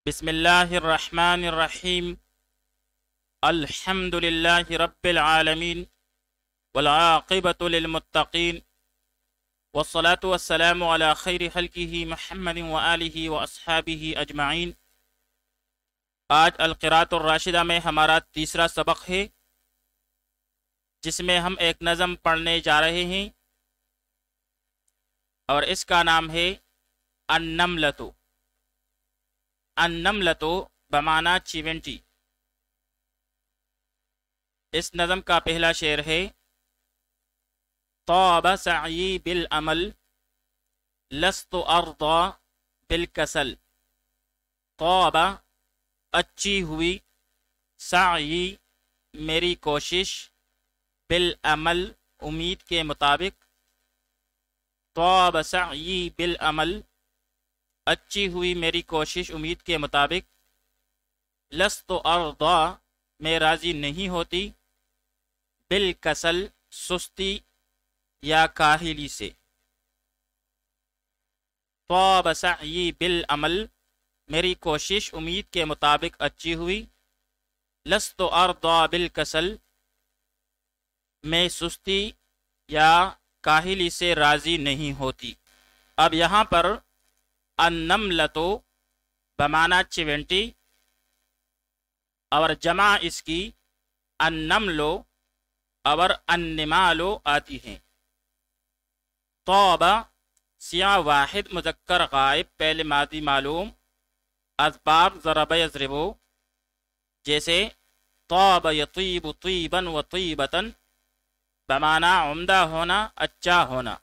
بسم اللہ الرحمن الرحیم الحمد للہ رب العالمین والعاقبۃ للمتقین والصلاة والسلام علی خیر خلقہ محمد وآلہ واصحابہ اجمعین۔ آج القراءۃ الراشدہ میں ہمارا تیسرا سبق ہے، جس میں ہم ایک نظم پڑھنے جا رہے ہیں اور اس کا نام ہے النملۃ۔ النملۃ بمعنی چیونٹی۔ اس نظم کا پہلا شعر ہے: طاب سعی بالعمل لست ارضی بالکسل۔ طاب اچھی ہوئی، سعی میری کوشش، بالعمل امید کے مطابق۔ طاب سعی بالعمل اچھی ہوئی میری کوشش امید کے مطابق۔ لست ارضی میں راضی نہیں ہوتی، بالکسل سستی یا کاہلی سے۔ طاب سعی بالعمل میری کوشش امید کے مطابق اچھی ہوئی، لست ارضی بالکسل میں سستی یا کاہلی سے راضی نہیں ہوتی۔ اب یہاں پر النملۃ بمعنی چیونٹی اور جمع اس کی النمل اور النمال آتی ہیں۔ طاب سیاہ واحد مذکر غائب پہلے ماضی معلوم، اسباب ضرب یضرب، جیسے طاب یطیب طیبا و طیبتا بمعنی عمدہ ہونا، اچھا ہونا،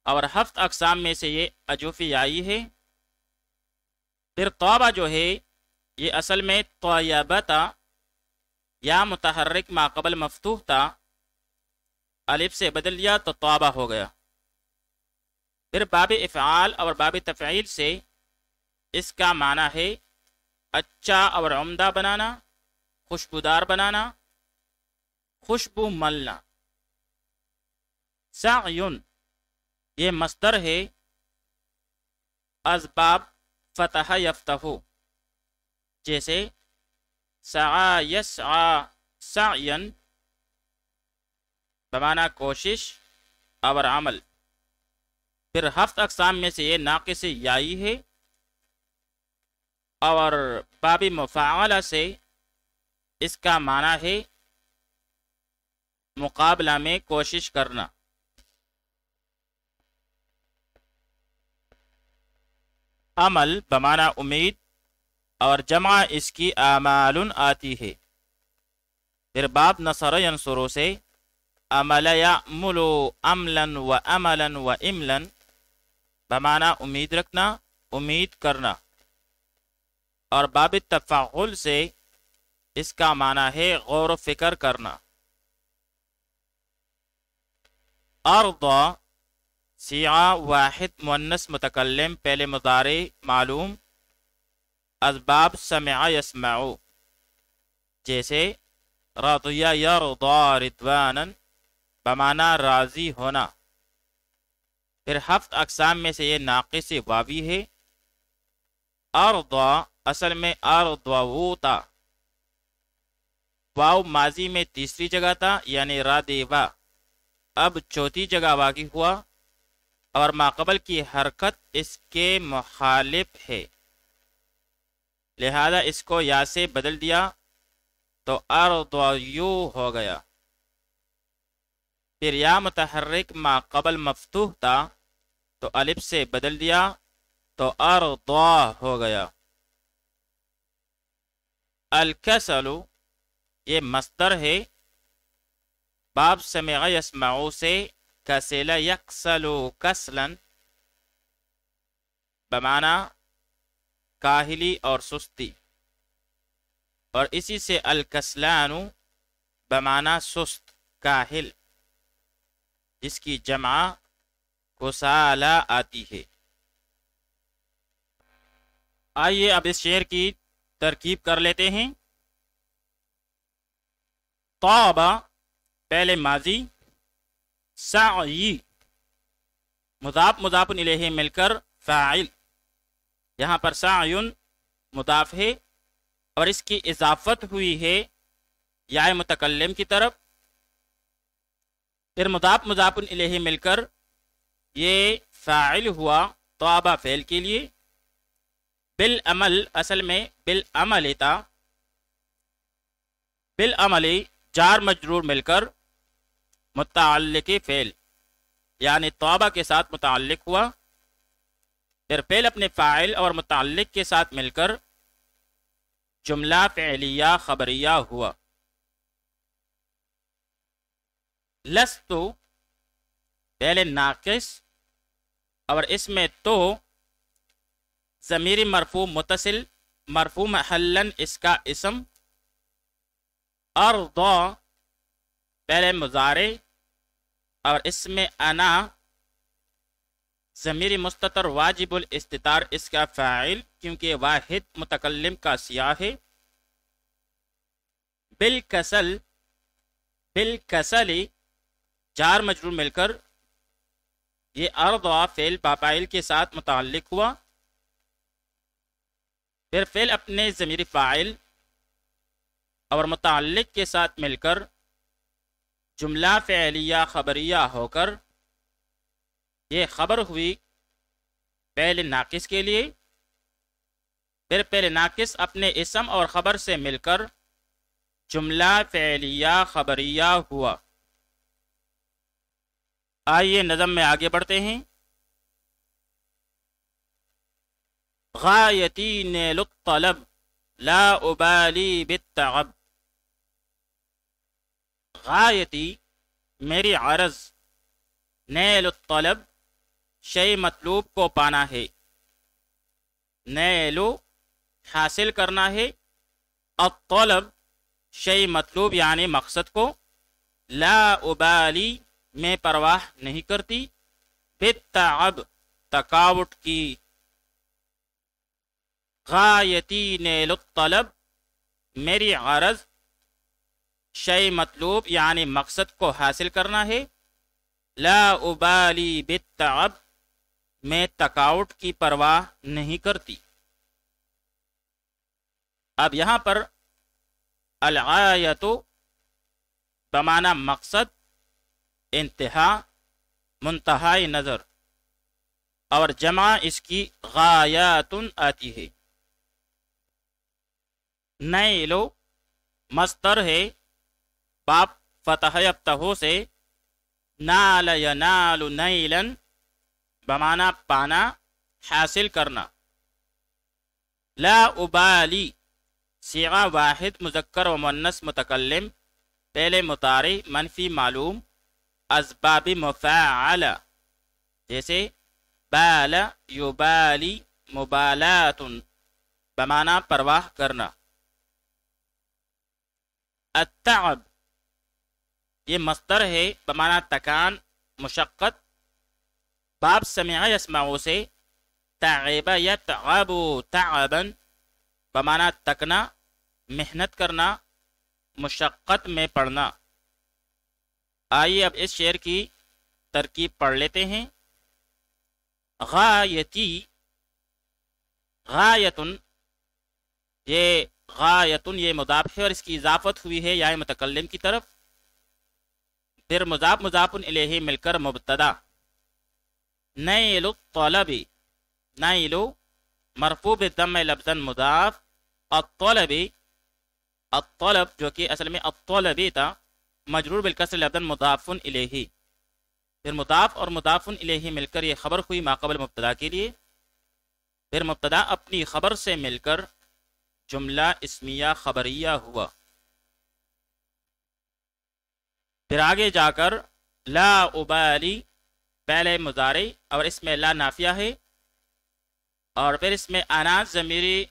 اور ہفت اقسام میں سے یہ اجوفی آئی ہے۔ پھر طابہ جو ہے یہ اصل میں طیبہ تھا، یا متحرک ما قبل مفتوح تھا، الف سے بدل دیا تو طابہ ہو گیا۔ پھر باب افعال اور باب تفعیل سے اس کا معنی ہے اچھا اور عمدہ بنانا، خوشبودار بنانا، خوشبو ملنا۔ سعیٌ یہ مصدر ہے، اسباب فتح یفتح، جیسے سعی یسعی سعیا بمعنی کوشش اور عمل۔ پھر ہفت اقسام میں سے یہ ناقص یائی ہے، اور باب مفاعلہ سے اس کا معنی ہے مقابلہ میں کوشش کرنا۔ عمل بمعنی امید اور جمع اس کی اعمال آتی ہے۔ پھر باب نصر ینصر سے عمل یعمل عملا و عملا و املا بمعنی امید رکھنا، امید کرنا، اور باب تفعل سے اس کا معنی ہے غور و فکر کرنا۔ ارضی سیاہ واحد مؤنث متکلم پہلے مضارع معلوم، اسباب سمع یسمع، جیسے رضی یرضی رضوانا بمعنی راضی ہونا۔ پھر ہفت اقسام میں سے یہ ناقص واوی ہے۔ ارضی اصل میں ارضوا تھا، واو ماضی میں تیسری جگہ تھا یعنی رادیوا، اب چوتھی جگہ واقع ہوا، اور ماقبل کی حرکت اس کے مخالف ہے، لہذا اس کو یا سے بدل دیا تو ارضیو ہو گیا۔ پھر یا متحرک ماقبل مفتوح تھا تو الف سے بدل دیا تو ارضا ہو گیا۔ الکسل یہ مصدر ہے، باب سمع یسمع سے کسل یکسل کسلا بمعنی کاہلی اور سستی، اور اسی سے الکسلان بمعنی سست کاہل، جس کی جمع کسالى آتی ہے۔ آئیے اب اس شعر کی ترکیب کر لیتے ہیں۔ طاب پہلے ماضی، سعی مضاف مضاف الیہ مل کر فاعل، یہاں پر سعی مضاف ہے اور اس کی اضافت ہوئی ہے یا متکلم کی طرف، پھر مضاف مضاف الیہ مل کر یہ فاعل ہوا طابہ فعل کے لیے، بالعمل اصل میں بالعمل تھا، بالعمل جار مجرور مل کر متعلق فعل یعنی طابہ کے ساتھ متعلق ہوا، پھر فعل اپنے فاعل اور متعلق کے ساتھ مل کر جملہ فعلیہ خبریہ ہوا۔ لستو پہلے ناقص اور اس میں تو ضمیر مرفوع متصل مرفوع محلاً اس کا اسم، ارضا پہلے مضارع اور اس میں انا ضمیر مستتر واجب الاستتار اس کا فاعل کیونکہ واحد متکلم کا سیاہ ہے، بالکسل بالکسل جار مجرور مل کر یہ ارضا فعل فاعل کے ساتھ متعلق ہوا، پھر فعل اپنے ضمیر فاعل اور متعلق کے ساتھ مل کر جملہ فعلیہ خبریہ ہو کر یہ خبر ہوئی فعل ناقص کے لیے، پھر فعل ناقص اپنے اسم اور خبر سے مل کر جملہ فعلیہ خبریہ ہوا۔ آئیے نظم میں آگے بڑھتے ہیں۔ غایتی نیل الطلب لا ابالی بالتعب، غایتی میری عرض، نیل الطلب شے مطلوب کو پانا ہے، نیلو حاصل کرنا ہے، الطلب شے مطلوب یعنی مقصد کو، لا ابالی میں پرواہ نہیں کرتی، بالتعب تکاوٹ کی، غایتی نیل الطلب میری غرض شے مطلوب یعنی مقصد کو حاصل کرنا ہے، لا ابالی بالتعب میں تکاوٹ کی پرواہ نہیں کرتی۔ اب یہاں پر الغایت بمعنی مقصد، انتہا، منتہائی نظر، اور جمع اس کی غایات آتی ہے۔ نیلو مصدر ہے باب فتح یفتحو سے، نال ینال نیلن بمعنی پانا، حاصل کرنا۔ لا ابالی صیغہ واحد مذکر و مؤنث متکلم، پہلے مضارع منفی معلوم، اسباب مفاعل جیسے بال یبالی مبالات بمعنی پرواہ کرنا۔ التعب یہ مصدر ہے بمعنی تکان، مشقت، باب سمع یسمعو سے، تعب یتعب تعبا بمعنی تکنا، محنت کرنا، مشقت میں پڑھنا۔ آئیے اب اس شعر کی ترکیب پڑھ لیتے ہیں۔ غایتی غایتن یہ مضاف ہے اور اس کی اضافت ہوئی ہے یا متکلم کی طرف، پھر مضاف مضاف الیہ مل کر مبتدا، نیل الطلب نیل مرفوع بالضم لفظا مضاف، الطلب الطلب جو کہ اصل میں الطلبی تھا مجرور بالکسر لفظا مضاف الیہ، پھر مضاف اور مضاف الیہ مل کر یہ خبر ہوئی ما قبل مبتدا کے لیے، پھر مبتدا اپنی خبر سے مل کر جملہ اسمیہ خبریہ ہوا، پھر آگے جا کر لا ابالی پہلے مضارع اور اس میں لا نافیہ ہے، اور پھر اس میں انا ضمیری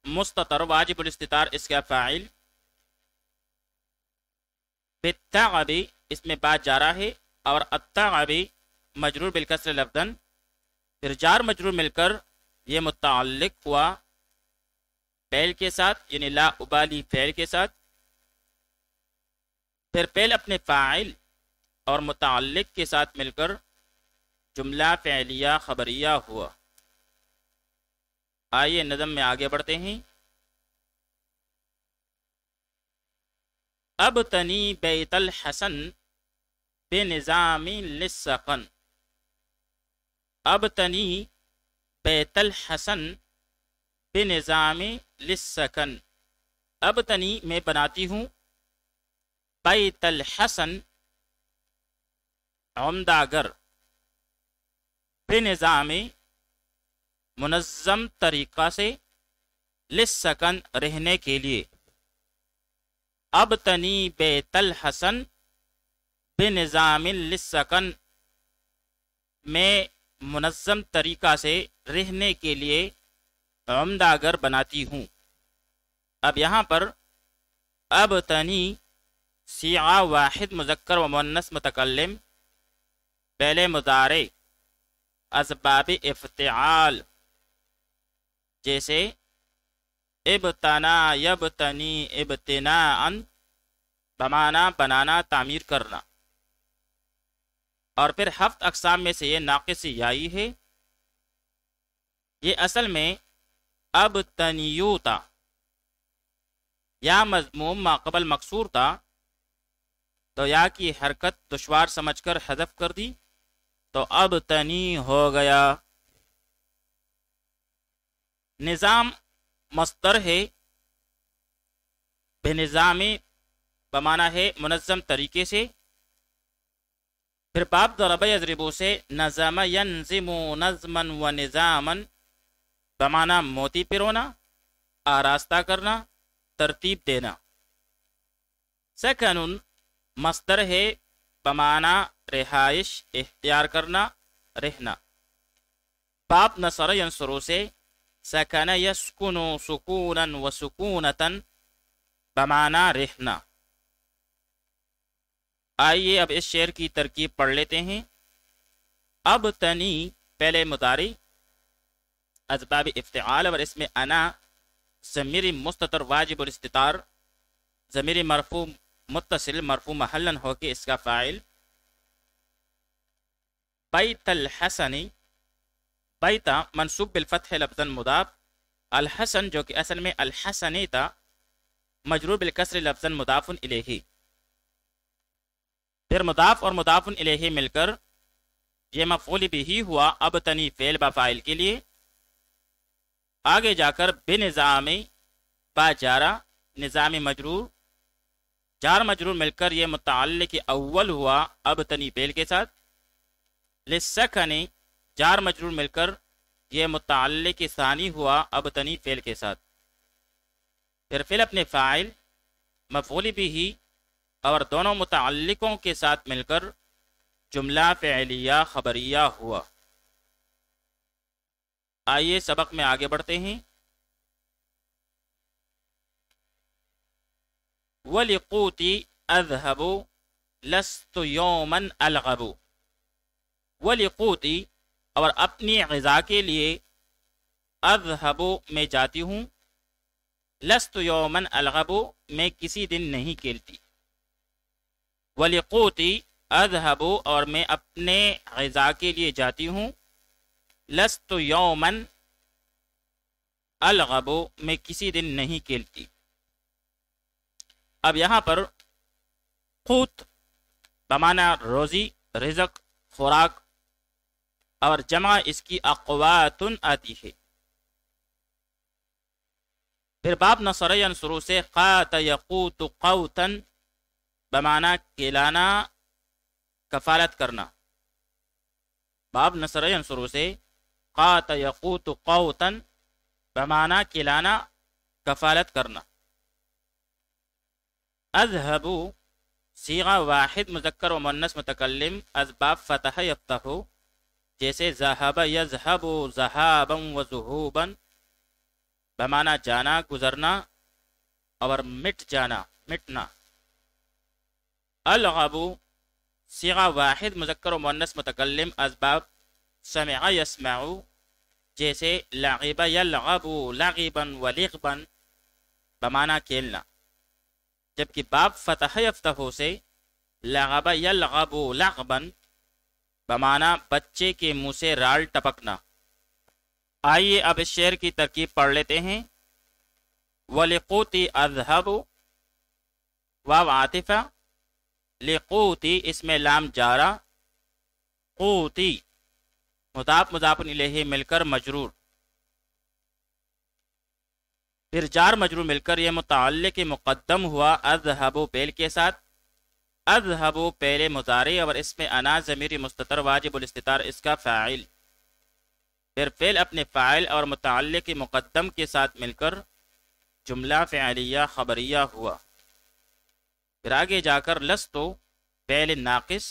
مستتر واجب الاستتار اس کا فاعل، بالتعب اس میں بات جارہ ہے اور التعب مجرور بالکسر لفظاً، پھر جار مجرور مل کر یہ متعلق ہوا فعل کے ساتھ یعنی لا ابالی فعل کے ساتھ، پھر فعل اپنے فاعل اور متعلق کے ساتھ مل کر جملہ فعلیہ خبریہ ہوا۔ آئیے نظم میں آگے بڑھتے ہیں۔ اب تنی بیت الحسن بنظام للسکن، اب تنی بیت الحسن بنظام للسکن، اب تنی میں بناتی ہوں، بیت الحسن عمدہ گھر، بنظام منظم طریقہ سے، للسکن رہنے کے لیے، اب تنی بیت الحسن بنظام للسکن میں منظم طریقہ سے رہنے کے لیے عمدہ گھر بناتی ہوں۔ اب یہاں پر اب تنی صیغہ واحد مذکر و مؤنث متکلم، پہلے مضارع، اسباب افتعال جیسے ابتنا یبتنی ابتناء بمعنی بنانا تعمیر کرنا، اور پھر 7 اقسام میں سے یہ ناقص یائی ہے، یہ اصل میں اب تنیو تھا، یا مضموم ما قبل مکسور تھا تو یا کی حرکت دشوار سمجھ کر حذف کر دی تو اب تنی ہو گیا۔ نظام مصدر ہے، بنظام بمعنی ہے منظم طریقے سے، پھر باب ضرب یضرب سے نظم ینظم نظما و نظاما بمعنی موتی پرونا، آراستہ کرنا، ترتیب دینا۔ سکن مصدر ہے بمعنی رہائش، اختیار کرنا، رہنا۔ باب نصر ینصر سے سکن یسکن سکونا و سکونتا بمعنی رہنا۔ آئیے اب اس شعر کی ترکیب پڑھ لیتے ہیں۔ اب تنی پہلے مضارع، اسباب افتعال اور اس میں انا، ضمیر مستتر واجب الاستتار، ضمیر مرفوع متصل مرفوع محلن ہو کے اس کا فاعل۔ بیت الحسن، بیتا منصوب بالفتح لفظا مضاف، الحسن جو کہ اصل میں الحسنی تھا مجرور بالکسر لفظا مضاف الیہ، پھر مضاف اور مضاف الیہ مل کر یہ مفعول بھی ہوا اب تنی فعل با فاعل کے لیے، آگے جا کر بنظام با جارہ، نظام مجرور، جار مجرور مل کر یہ متعلق اول ہوا اب تنی فعل کے ساتھ، للسکن جار مجرور مل کر یہ متعلق ثانی ہوا اب تنی فعل کے ساتھ، پھر فعل اپنے فاعل، مفعول بھی اور دونوں متعلقوں کے ساتھ مل کر جملہ فعلیہ خبریہ ہوا۔ آئیے سبق میں آگے بڑھتے ہیں۔ وَلِقُوتِ أَذْهَبُ لَسْتُ يَوْمًا أَلْغَبُ، وَلِقُوتِ اور اپنی غذا کے لیے، اذهب میں جاتی ہوں، لست یومن الغب میں کسی دن نہیں کھیلتی، وَلِقُوتِ اذهب اور میں اپنے غذا کے لیے جاتی ہوں، لست یومن الغب میں کسی دن نہیں کھیلتی۔ اب یہاں پر قوت بمعنی روزی، رزق، خوراک، اور جمع اس کی اقوات آتی ہے۔ پھر باب نصر ینصر سے قات یقوت قوتا بمعنی کھلانا، کفالت کرنا، باب نصر ینصر سے قات یقوت قوتا بمعنی کھلانا، کفالت کرنا۔ اذهب صیغہ واحد مذکر و مؤنث متکلم، اسباب فتح یفتح جیسے ذهب یذهب ذهابا و ذهوبا بمعنی جانا، گزرنا اور مٹ جانا، مٹنا۔ الغب صیغہ واحد مذکر و مؤنث متکلم، اسباب سمع یسمع جیسے لعب یلعب لعبا و لغبا بمعنی کھیلنا، جبکہ باب فتح یفتح سے لعب یلعب لعبا بمعنی بچے کے منہ سے رال ٹپکنا۔ آئیے اب اس شعر کی ترکیب پڑھ لیتے ہیں۔ وَلِقُوتِ اذهب واو عاطفہ، لقوتی اس میں لام جارہ، قوتی مضاف مضاف الیہ مل کر مجرور، پھر جار مجرور مل کر یہ متعلق مقدم ہوا اذهب فعل کے ساتھ، اذهب فعل مضارع اور اس میں انا ضمیر مستتر واجب الاستتار اس کا فاعل، پھر فعل اپنے فاعل اور متعلق مقدم کے ساتھ مل کر جملہ فعلیہ خبریہ ہوا، پھر آگے جا کر لستو فعل ناقص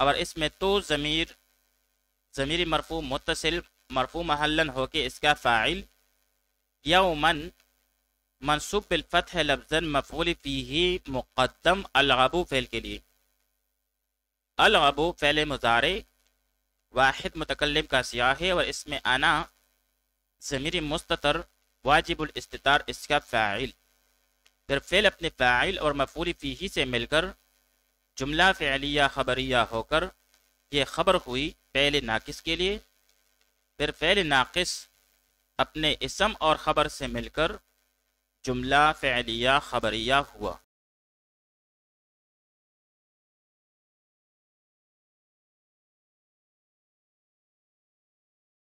اور اس میں تو ضمیر مرفوع متصل مرفوع محلن ہو کے اس کا فاعل، یومن منصوب بالفتح لفظاً مفعول فیہ مقدم الغبو فعل کے لیے، الغبو فعل مضارع واحد متکلم کا سیاح ہے اور اس میں انا ضمیر مستتر واجب الاستتار اس کا فاعل، پھر فعل اپنے فاعل اور مفعول فیہ سے مل کر جملہ فعلیہ خبریہ ہو کر یہ خبر ہوئی فعل ناقص کے لیے، پھر فعل ناقص اپنے اسم اور خبر سے مل کر جملہ فعلیہ خبریہ ہوا۔